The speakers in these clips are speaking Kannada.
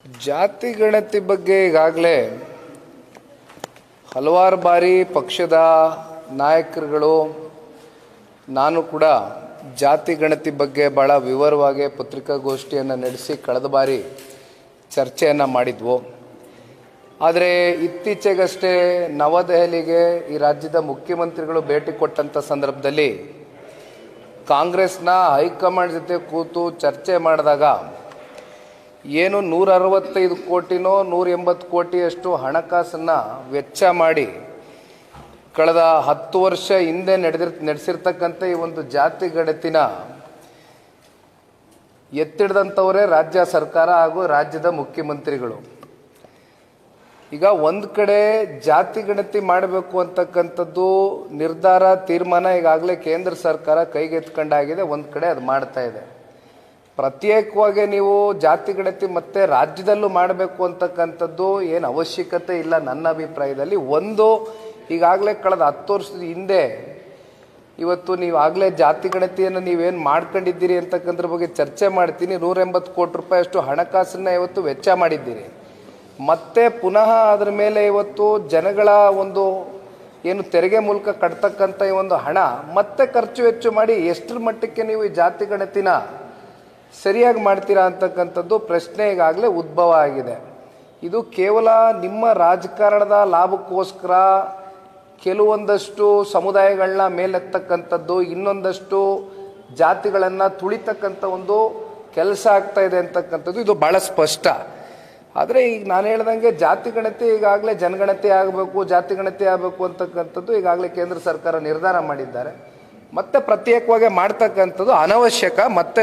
ಜಾತಿ ಗಣತಿ ಬಗ್ಗೆ ಈಗಾಗಲೇ ಹಲವಾರು ಬಾರಿ ಪಕ್ಷದ ನಾಯಕರುಗಳು ನಾನು ಕೂಡ ಜಾತಿ ಗಣತಿ ಬಗ್ಗೆ ಭಾಳ ವಿವರವಾಗಿ ಪತ್ರಿಕಾಗೋಷ್ಠಿಯನ್ನು ನಡೆಸಿ ಕಳೆದ ಬಾರಿ ಚರ್ಚೆಯನ್ನು ಮಾಡಿದ್ವು. ಆದರೆ ಇತ್ತೀಚೆಗಷ್ಟೇ ನವದೆಹಲಿಗೆ ಈ ರಾಜ್ಯದ ಮುಖ್ಯಮಂತ್ರಿಗಳು ಭೇಟಿ ಕೊಟ್ಟಂಥ ಸಂದರ್ಭದಲ್ಲಿ ಕಾಂಗ್ರೆಸ್ನ ಹೈಕಮಾಂಡ್ ಜೊತೆ ಕೂತು ಚರ್ಚೆ ಮಾಡಿದಾಗ ಏನು 165 ಕೋಟಿನೋ 180 ಕೋಟಿಯಷ್ಟು ಹಣಕಾಸನ್ನು ವೆಚ್ಚ ಮಾಡಿ ಕಳೆದ 10 ವರ್ಷ ಹಿಂದೆ ನಡೆಸಿರ್ತಕ್ಕಂಥ ಈ ಒಂದು ಜಾತಿ ಗಣತಿನ ಎತ್ತಿಡ್ದಂಥವರೇ ರಾಜ್ಯ ಸರ್ಕಾರ ಹಾಗೂ ರಾಜ್ಯದ ಮುಖ್ಯಮಂತ್ರಿಗಳು. ಈಗ ಒಂದು ಕಡೆ ಜಾತಿ ಗಣತಿ ಮಾಡಬೇಕು ಅಂತಕ್ಕಂಥದ್ದು ನಿರ್ಧಾರ ತೀರ್ಮಾನ ಈಗಾಗಲೇ ಕೇಂದ್ರ ಸರ್ಕಾರ ಕೈಗೆತ್ಕೊಂಡಾಗಿದೆ, ಒಂದು ಕಡೆ ಅದು ಮಾಡ್ತಾ ಇದೆ. ಪ್ರತ್ಯೇಕವಾಗಿ ನೀವು ಜಾತಿ ಗಣತಿ ಮತ್ತೆ ರಾಜ್ಯದಲ್ಲೂ ಮಾಡಬೇಕು ಅಂತಕ್ಕಂಥದ್ದು ಏನು ಅವಶ್ಯಕತೆ ಇಲ್ಲ ನನ್ನ ಅಭಿಪ್ರಾಯದಲ್ಲಿ. ಒಂದು ಈಗಾಗಲೇ ಕಳೆದ 10 ವರ್ಷದ ಹಿಂದೆ ಇವತ್ತು ನೀವು ಆಗಲೇ ಜಾತಿ ಗಣತಿಯನ್ನು ನೀವೇನು ಮಾಡ್ಕೊಂಡಿದ್ದೀರಿ ಅಂತಕ್ಕಂಥದ್ರ ಬಗ್ಗೆ ಚರ್ಚೆ ಮಾಡ್ತೀನಿ. 180 ಕೋಟಿ ರೂಪಾಯಿ ಅಷ್ಟು ಹಣಕಾಸನ್ನು ಇವತ್ತು ವೆಚ್ಚ ಮಾಡಿದ್ದೀರಿ. ಮತ್ತೆ ಪುನಃ ಅದರ ಮೇಲೆ ಇವತ್ತು ಜನಗಳ ಒಂದು ಏನು ತೆರಿಗೆ ಮೂಲಕ ಕಟ್ತಕ್ಕಂಥ ಈ ಒಂದು ಹಣ ಮತ್ತೆ ಖರ್ಚು ವೆಚ್ಚ ಮಾಡಿ ಎಷ್ಟರ ಮಟ್ಟಕ್ಕೆ ನೀವು ಈ ಜಾತಿ ಗಣತಿನ ಸರಿಯಾಗಿ ಮಾಡ್ತೀರಾ ಅಂತಕ್ಕಂಥದ್ದು ಪ್ರಶ್ನೆ ಈಗಾಗಲೇ ಉದ್ಭವ ಆಗಿದೆ. ಇದು ಕೇವಲ ನಿಮ್ಮ ರಾಜಕಾರಣದ ಲಾಭಕ್ಕೋಸ್ಕರ ಕೆಲವೊಂದಷ್ಟು ಸಮುದಾಯಗಳನ್ನ ಮೇಲೆತ್ತಕ್ಕಂಥದ್ದು, ಇನ್ನೊಂದಷ್ಟು ಜಾತಿಗಳನ್ನು ತುಳಿತಕ್ಕಂಥ ಒಂದು ಕೆಲಸ ಆಗ್ತಾ ಇದೆ ಅಂತಕ್ಕಂಥದ್ದು ಇದು ಭಾಳ ಸ್ಪಷ್ಟ. ಆದರೆ ಈಗ ನಾನು ಹೇಳ್ದಂಗೆ ಜಾತಿ ಗಣತಿ ಈಗಾಗಲೇ ಜನಗಣತಿ ಆಗಬೇಕು, ಜಾತಿ ಗಣತಿ ಆಗಬೇಕು ಅಂತಕ್ಕಂಥದ್ದು ಈಗಾಗಲೇ ಕೇಂದ್ರ ಸರ್ಕಾರ ನಿರ್ಧಾರ ಮಾಡಿದ್ದಾರೆ. ಮತ್ತೆ ಪ್ರತ್ಯೇಕವಾಗಿ ಮಾಡ್ತಕ್ಕಂಥದ್ದು ಅನವಶ್ಯಕ, ಮತ್ತೆ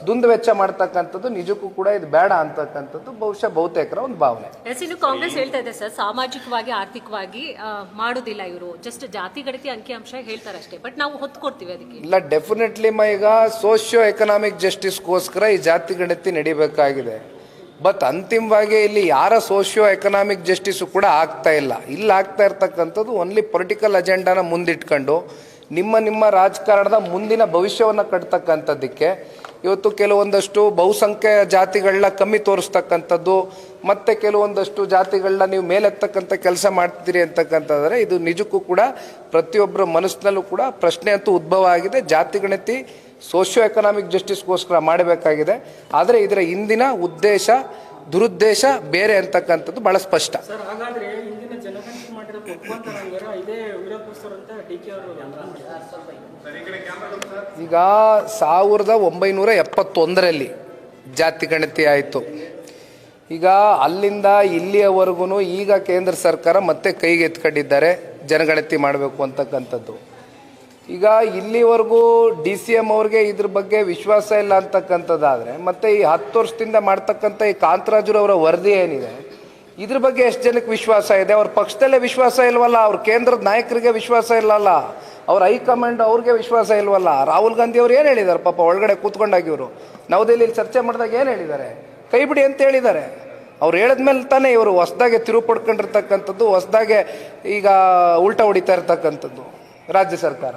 ದುಂದು ವೆಚ್ಚ ಮಾಡ್ತಕ್ಕಂಥದ್ದು ನಿಜಕ್ಕೂ ಕೂಡ ಇದು ಬೇಡ ಅಂತಕ್ಕಂಥದ್ದು ಬಹುಶಃ ಬಹುತೇಕರ ಒಂದು ಭಾವನೆ. ಇನ್ನು ಕಾಂಗ್ರೆಸ್ ಹೇಳ್ತಾ ಇದೆ ಸರ್, ಸಾಮಾಜಿಕವಾಗಿ ಆರ್ಥಿಕವಾಗಿ ಮಾಡೋದಿಲ್ಲ, ಇವರು ಜಸ್ಟ್ ಜಾತಿ ಗಣತಿ ಅಂಕಿಅಂಶ ಹೇಳ್ತಾರೆ ಅಷ್ಟೇ, ಬಟ್ ನಾವು ಹೊತ್ತು ಕೊಡ್ತೀವಿ ಅದಕ್ಕೆ. ಇಲ್ಲ, ಡೆಫಿನೆಟ್ಲಿ ಈಗ ಸೋಷಿಯೋ ಎಕನಾಮಿಕ್ ಜಸ್ಟಿಸ್ಗೋಸ್ಕರ ಈ ಜಾತಿ ಗಣತಿ ನಡಿಬೇಕಾಗಿದೆ. ಬಟ್ ಅಂತಿಮವಾಗಿ ಇಲ್ಲಿ ಯಾರ ಸೋಷಿಯೋ ಎಕನಾಮಿಕ್ ಜಸ್ಟಿಸು ಕೂಡ ಆಗ್ತಾ ಇಲ್ಲ. ಇಲ್ಲಿ ಆಗ್ತಾ ಇರ್ತಕ್ಕಂಥದ್ದು ಓನ್ಲಿ ಪೊಲಿಟಿಕಲ್ ಅಜೆಂಡಾನ ಮುಂದಿಟ್ಕೊಂಡು ನಿಮ್ಮ ರಾಜಕಾರಣದ ಮುಂದಿನ ಭವಿಷ್ಯವನ್ನು ಕಟ್ತಕ್ಕಂಥದ್ದಕ್ಕೆ ಇವತ್ತು ಕೆಲವೊಂದಷ್ಟು ಬಹುಸಂಖ್ಯೆಯ ಜಾತಿಗಳನ್ನ ಕಮ್ಮಿ ತೋರಿಸ್ತಕ್ಕಂಥದ್ದು, ಮತ್ತು ಕೆಲವೊಂದಷ್ಟು ಜಾತಿಗಳನ್ನ ನೀವು ಮೇಲೆತ್ತಕ್ಕಂಥ ಕೆಲಸ ಮಾಡ್ತೀರಿ ಅಂತಕ್ಕಂಥದ್ರೆ ಇದು ನಿಜಕ್ಕೂ ಕೂಡ ಪ್ರತಿಯೊಬ್ಬರ ಮನಸ್ಸಿನಲ್ಲೂ ಕೂಡ ಪ್ರಶ್ನೆ ಅಂತೂ ಉದ್ಭವ ಆಗಿದೆ. ಜಾತಿ ಗಣತಿ ಸೋಷಿಯೋ ಎಕನಾಮಿಕ್ ಜಸ್ಟಿಸ್ಗೋಸ್ಕರ ಮಾಡಬೇಕಾಗಿದೆ, ಆದರೆ ಇದರ ಹಿಂದಿನ ಉದ್ದೇಶ ದುರುದ್ದೇಶ ಬೇರೆ ಅಂತಕ್ಕಂಥದ್ದು ಬಹಳ ಸ್ಪಷ್ಟ. ಈಗ 1971ರಲ್ಲಿ ಜಾತಿ ಗಣತಿ ಆಯಿತು. ಈಗ ಅಲ್ಲಿಂದ ಇಲ್ಲಿಯವರೆಗೂ ಈಗ ಕೇಂದ್ರ ಸರ್ಕಾರ ಮತ್ತೆ ಕೈಗೆ ಎತ್ಕೊಂಡಿದ್ದಾರೆ ಜನಗಣತಿ ಮಾಡಬೇಕು ಅಂತಕ್ಕಂಥದ್ದು. ಈಗ ಇಲ್ಲಿವರೆಗೂ DCM ಅವ್ರಿಗೆ ಇದ್ರ ಬಗ್ಗೆ ವಿಶ್ವಾಸ ಇಲ್ಲ ಅಂತಕ್ಕಂಥದ್ದಾದರೆ ಮತ್ತೆ ಈ 10 ವರ್ಷದಿಂದ ಮಾಡ್ತಕ್ಕಂಥ ಈ ಕಾಂತರಾಜುರವರ ವರದಿ ಏನಿದೆ ಇದ್ರ ಬಗ್ಗೆ ಎಷ್ಟು ಜನಕ್ಕೆ ವಿಶ್ವಾಸ ಇದೆ? ಅವ್ರ ಪಕ್ಷದಲ್ಲೇ ವಿಶ್ವಾಸ ಇಲ್ವಲ್ಲ, ಅವ್ರ ಕೇಂದ್ರದ ನಾಯಕರಿಗೆ ವಿಶ್ವಾಸ ಇಲ್ಲಲ್ಲ, ಅವ್ರ ಹೈಕಮಾಂಡ್ ಅವ್ರಿಗೆ ವಿಶ್ವಾಸ ಇಲ್ವಲ್ಲ. ರಾಹುಲ್ ಗಾಂಧಿ ಅವ್ರು ಏನು ಹೇಳಿದ್ದಾರೆ ಪಾಪ ಒಳಗಡೆ ಕೂತ್ಕೊಂಡಾಗಿವರು ನವದೆಹಲಿಯಲ್ಲಿ ಚರ್ಚೆ ಮಾಡಿದಾಗ ಏನು ಹೇಳಿದ್ದಾರೆ? ಕೈ ಬಿಡಿ ಅಂತ ಹೇಳಿದ್ದಾರೆ. ಅವ್ರು ಹೇಳಿದ್ಮೇಲೆ ತಾನೇ ಇವರು ಹೊಸದಾಗೆ ತಿರುವು ಪಡ್ಕೊಂಡಿರ್ತಕ್ಕಂಥದ್ದು, ಹೊಸದಾಗೆ ಈಗ ಉಲ್ಟಾ ಹೊಡಿತಾ ಇರ್ತಕ್ಕಂಥದ್ದು ರಾಜ್ಯ ಸರ್ಕಾರ.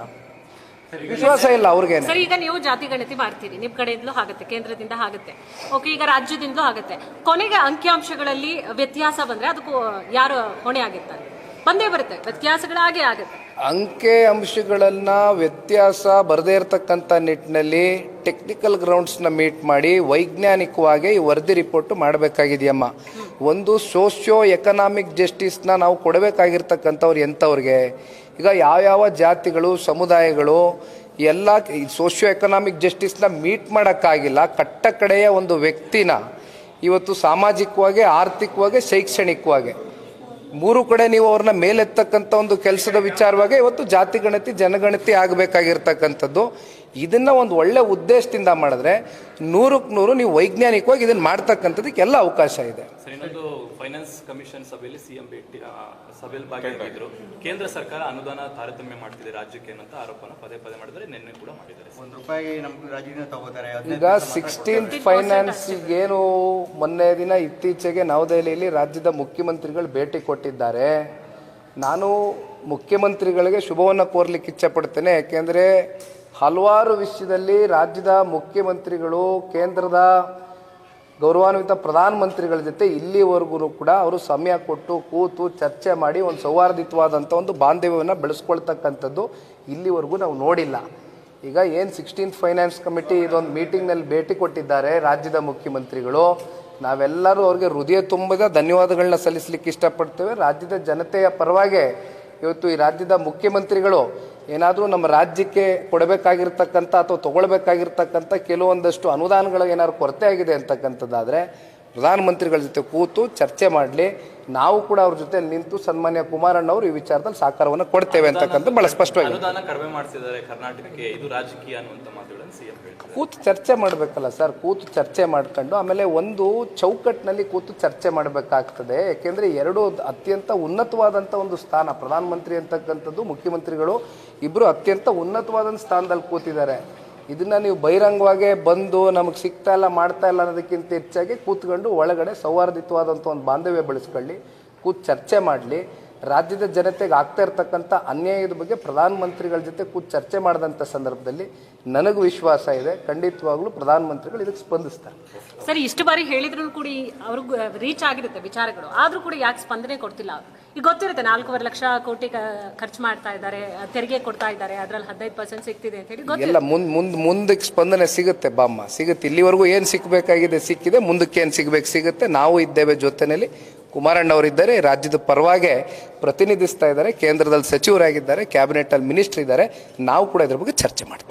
ವಿಶ್ವಾಸ ಇಲ್ಲ ಅವ್ರಿಗೆ. ಸರ್, ಈಗ ನೀವು ಜಾತಿ ಗಣತಿ ಮಾಡ್ತೀರಿ, ನಿಮ್ ಕಡೆಯಿಂದಲೂ ಆಗುತ್ತೆ, ಕೇಂದ್ರದಿಂದ ಆಗುತ್ತೆ, ಓಕೆ, ಈಗ ರಾಜ್ಯದಿಂದಲೂ ಆಗುತ್ತೆ. ಕೊನೆಗೆ ಅಂಕಿಅಂಶಗಳಲ್ಲಿ ವ್ಯತ್ಯಾಸ ಬಂದ್ರೆ ಅದಕ್ಕೂ ಯಾರು ಹೊಣೆ ಆಗಿರ್ತಾರೆ? ಬಂದೇ ಬರುತ್ತೆ, ವ್ಯತ್ಯಾಸಗಳಾಗೇ ಆಗುತ್ತೆ. ಅಂಕೆ ಅಂಶಗಳನ್ನ ವ್ಯತ್ಯಾಸ ಬರದೇ ಇರತಕ್ಕಂಥ ನಿಟ್ಟಿನಲ್ಲಿ ಟೆಕ್ನಿಕಲ್ ಗ್ರೌಂಡ್ಸ್ನ ಮೀಟ್ ಮಾಡಿ ವೈಜ್ಞಾನಿಕವಾಗಿ ಈ ವರದಿ ರಿಪೋರ್ಟ್ ಮಾಡಬೇಕಾಗಿದೆಯಮ್ಮ. ಒಂದು ಸೋಷಿಯೋ ಎಕನಾಮಿಕ್ ಜಸ್ಟಿಸ್ನ ನಾವು ಕೊಡಬೇಕಾಗಿರ್ತಕ್ಕಂಥವ್ರು ಎಂಥವ್ರಿಗೆ? ಈಗ ಯಾವ್ಯಾವ ಜಾತಿಗಳು ಸಮುದಾಯಗಳು ಎಲ್ಲ ಸೋಷಿಯೋ ಎಕನಾಮಿಕ್ ಜಸ್ಟಿಸ್ನ ಮೀಟ್ ಮಾಡೋಕ್ಕಾಗಿಲ್ಲ. ಕಟ್ಟ ಕಡೆಯ ಒಂದು ವ್ಯಕ್ತಿನ ಇವತ್ತು ಸಾಮಾಜಿಕವಾಗಿ, ಆರ್ಥಿಕವಾಗಿ, ಶೈಕ್ಷಣಿಕವಾಗಿ ಮೂರು ಕಡೆ ನೀವು ಅವ್ರನ್ನ ಮೇಲೆತ್ತಕ್ಕಂಥ ಒಂದು ಕೆಲಸದ ವಿಚಾರವಾಗಿ ಇವತ್ತು ಜಾತಿ ಗಣತಿ ಜನಗಣತಿ ಆಗಬೇಕಾಗಿರ್ತಕ್ಕಂಥದ್ದು. ಇದನ್ನು ಒಂದು ಒಳ್ಳೆ ಉದ್ದೇಶದಿಂದ ಮಾಡಿದ್ರೆ 100ಕ್ಕೆ 100 ನೀವು ವೈಜ್ಞಾನಿಕವಾಗಿ ಇದನ್ನು ಮಾಡ್ತಕ್ಕಂಥದ್ದಕ್ಕೆ ಎಲ್ಲ ಅವಕಾಶ ಇದೆ. ಫೈನಾನ್ಸ್ ಕಮಿಷನ್ ಸಭೆಯಲ್ಲಿ ಸಿಎಂ ಸಭೆಯಲ್ಲಿ ಭಾಗಿಯಾಗಿದ್ರು. ಕೇಂದ್ರ ಸರ್ಕಾರ ಅನುದಾನ ತಾರತಮ್ಯ ಮಾಡ್ತಿದೆ ರಾಜ್ಯಕ್ಕೆ ಅಂತ ಆರೋಪನ ಪದೇ ಪದೇ ಮಾಡಿದರೆ ನಿನ್ನೆ ಕೂಡ ಮಾಡಿದ್ದಾರೆ. ಈಗ 16th ಫೈನಾನ್ಸ್ಗೇನು ಮೊನ್ನೆ ದಿನ ಇತ್ತೀಚೆಗೆ ನವದೆಹಲಿಯಲ್ಲಿ ರಾಜ್ಯದ ಮುಖ್ಯಮಂತ್ರಿಗಳು ಭೇಟಿ ಕೊಟ್ಟಿದ್ದಾರೆ. ನಾನು ಮುಖ್ಯಮಂತ್ರಿಗಳಿಗೆ ಶುಭವನ್ನು ಕೋರ್ಲಿಕ್ಕೆ ಇಚ್ಛಪಡ್ತೇನೆ. ಯಾಕೆಂದರೆ ಹಲವಾರು ವಿಷಯದಲ್ಲಿ ರಾಜ್ಯದ ಮುಖ್ಯಮಂತ್ರಿಗಳು ಕೇಂದ್ರದ ಗೌರವಾನ್ವಿತ ಪ್ರಧಾನಮಂತ್ರಿಗಳ ಜೊತೆ ಇಲ್ಲಿವರೆಗೂ ಕೂಡ ಅವರು ಸಮಯ ಕೊಟ್ಟು ಕೂತು ಚರ್ಚೆ ಮಾಡಿ ಒಂದು ಸೌಹಾರ್ದಿತವಾದಂಥ ಒಂದು ಬಾಂಧವ್ಯವನ್ನು ಬೆಳೆಸ್ಕೊಳ್ತಕ್ಕಂಥದ್ದು ಇಲ್ಲಿವರೆಗೂ ನಾವು ನೋಡಿಲ್ಲ. ಈಗ ಏನು 16th ಫೈನಾನ್ಸ್ ಕಮಿಟಿ ಇದೊಂದು ಮೀಟಿಂಗ್ನಲ್ಲಿ ಭೇಟಿ ಕೊಟ್ಟಿದ್ದಾರೆ ರಾಜ್ಯದ ಮುಖ್ಯಮಂತ್ರಿಗಳು, ನಾವೆಲ್ಲರೂ ಅವ್ರಿಗೆ ಹೃದಯ ತುಂಬಿದ ಧನ್ಯವಾದಗಳನ್ನ ಸಲ್ಲಿಸಲಿಕ್ಕೆ ಇಷ್ಟಪಡ್ತೇವೆ. ರಾಜ್ಯದ ಜನತೆಯ ಪರವಾಗಿ ಇವತ್ತು ಈ ರಾಜ್ಯದ ಮುಖ್ಯಮಂತ್ರಿಗಳು ಏನಾದರೂ ನಮ್ಮ ರಾಜ್ಯಕ್ಕೆ ಕೊಡಬೇಕಾಗಿರ್ತಕ್ಕಂಥ ಅಥವಾ ತೊಗೊಳ್ಬೇಕಾಗಿರ್ತಕ್ಕಂಥ ಕೆಲವೊಂದಷ್ಟು ಅನುದಾನಗಳು ಏನಾದ್ರು ಕೊರತೆ ಆಗಿದೆ ಅಂತಕ್ಕಂಥದ್ದಾದರೆ ಪ್ರಧಾನಮಂತ್ರಿಗಳ ಜೊತೆ ಕೂತು ಚರ್ಚೆ ಮಾಡಲಿ. ನಾವು ಕೂಡ ಅವ್ರ ಜೊತೆ ನಿಂತು ಸನ್ಮಾನ್ಯ ಕುಮಾರಣ್ಣವರು ಈ ವಿಚಾರದಲ್ಲಿ ಸಹಕಾರವನ್ನು ಕೊಡ್ತೇವೆ ಅಂತಕ್ಕಂಥ ಬಹಳ ಸ್ಪಷ್ಟವಾಗಿ ಅನುದಾನ ಕಡಿಮೆ ಮಾಡಿಸಿದ್ದಾರೆ ಕರ್ನಾಟಕಕ್ಕೆ, ಇದು ರಾಜಕೀಯ ಅನ್ನುವಂಥ ಮಾತುಗಳನ್ನು ಸಿಎಂ ಹೇಳ್ತಾರೆ. ಕೂತು ಚರ್ಚೆ ಮಾಡಬೇಕಲ್ಲ ಸರ್, ಕೂತು ಚರ್ಚೆ ಮಾಡ್ಕೊಂಡು ಆಮೇಲೆ ಒಂದು ಚೌಕಟ್ಟಿನಲ್ಲಿ ಕೂತು ಚರ್ಚೆ ಮಾಡಬೇಕಾಗ್ತದೆ. ಯಾಕೆಂದರೆ ಎರಡು ಅತ್ಯಂತ ಉನ್ನತವಾದಂಥ ಒಂದು ಸ್ಥಾನ, ಪ್ರಧಾನಮಂತ್ರಿ ಅಂತಕ್ಕಂಥದ್ದು ಮುಖ್ಯಮಂತ್ರಿಗಳು ಇಬ್ಬರು ಅತ್ಯಂತ ಉನ್ನತವಾದಂಥ ಸ್ಥಾನದಲ್ಲಿ ಕೂತಿದ್ದಾರೆ. ಇದನ್ನು ನೀವು ಬಹಿರಂಗವಾಗಿ ಬಂದು ನಮಗೆ ಸಿಗ್ತಾ ಇಲ್ಲ ಮಾಡ್ತಾ ಇಲ್ಲ ಅನ್ನೋದಕ್ಕಿಂತ ಹೆಚ್ಚಾಗಿ ಕೂತ್ಕೊಂಡು ಒಳಗಡೆ ಸೌಹಾರ್ದಿತವಾದಂಥ ಒಂದು ಬಾಂಧವ್ಯ ಬೆಳೆಸ್ಕೊಳ್ಳಿ, ಕೂತು ಚರ್ಚೆ ಮಾಡಲಿ. ರಾಜ್ಯದ ಜನತೆಗೆ ಆಗ್ತಾ ಇರ್ತಕ್ಕಂಥ ಅನ್ಯಾಯದ ಬಗ್ಗೆ ಪ್ರಧಾನಮಂತ್ರಿಗಳ ಜೊತೆ ಕೂತು ಚರ್ಚೆ ಮಾಡಿದಂಥ ಸಂದರ್ಭದಲ್ಲಿ ನನಗೂ ವಿಶ್ವಾಸ ಇದೆ, ಖಂಡಿತವಾಗ್ಲೂ ಪ್ರಧಾನಮಂತ್ರಿಗಳು ಇದಕ್ಕೆ ಸ್ಪಂದಿಸ್ತಾರೆ. ಸರಿ, ಇಷ್ಟು ಬಾರಿ ಹೇಳಿದ್ರು ಕೂಡ ಅವ್ರಿಗೆ ರೀಚ್ ಆಗಿರುತ್ತೆ ವಿಚಾರಗಳು, ಆದ್ರೂ ಕೂಡ ಯಾಕೆ ಸ್ಪಂದನೆ ಕೊಡ್ತಿಲ್ಲ ಅವರು? ಈಗ ಗೊತ್ತಿರುತ್ತೆ 4.5 ಲಕ್ಷ ಕೋಟಿ ಖರ್ಚು ಮಾಡ್ತಾ ಇದ್ದಾರೆ, ತೆರಿಗೆ ಕೊಡ್ತಾ ಇದ್ದಾರೆ, ಅದ್ರಲ್ಲಿ 15% ಸಿಗ್ತಿದೆ ಅಂತ ಹೇಳಿ ಎಲ್ಲ ಮುಂದಕ್ಕೆ ಸ್ಪಂದನೆ ಸಿಗುತ್ತೆ ಬಾಮ್ಮ, ಸಿಗುತ್ತೆ. ಇಲ್ಲಿವರೆಗೂ ಏನು ಸಿಕ್ಕಬೇಕಾಗಿದೆ ಸಿಕ್ಕಿದೆ, ಮುಂದಕ್ಕೆ ಏನು ಸಿಗಬೇಕು ಸಿಗುತ್ತೆ. ನಾವು ಇದ್ದೇವೆ ಜೊತೆಯಲ್ಲಿ, ಕುಮಾರಣ್ಣವರಿದ್ದಾರೆ, ರಾಜ್ಯದ ಪರವಾಗಿ ಪ್ರತಿನಿಧಿಸ್ತಾ ಇದ್ದಾರೆ, ಕೇಂದ್ರದಲ್ಲಿ ಸಚಿವರಾಗಿದ್ದಾರೆ, ಕ್ಯಾಬಿನೆಟ್ ಅಲ್ಲಿ ಮಿನಿಸ್ಟರ್ ಇದ್ದಾರೆ. ನಾವು ಕೂಡ ಇದ್ರ ಬಗ್ಗೆ ಚರ್ಚೆ ಮಾಡ್ತೇವೆ.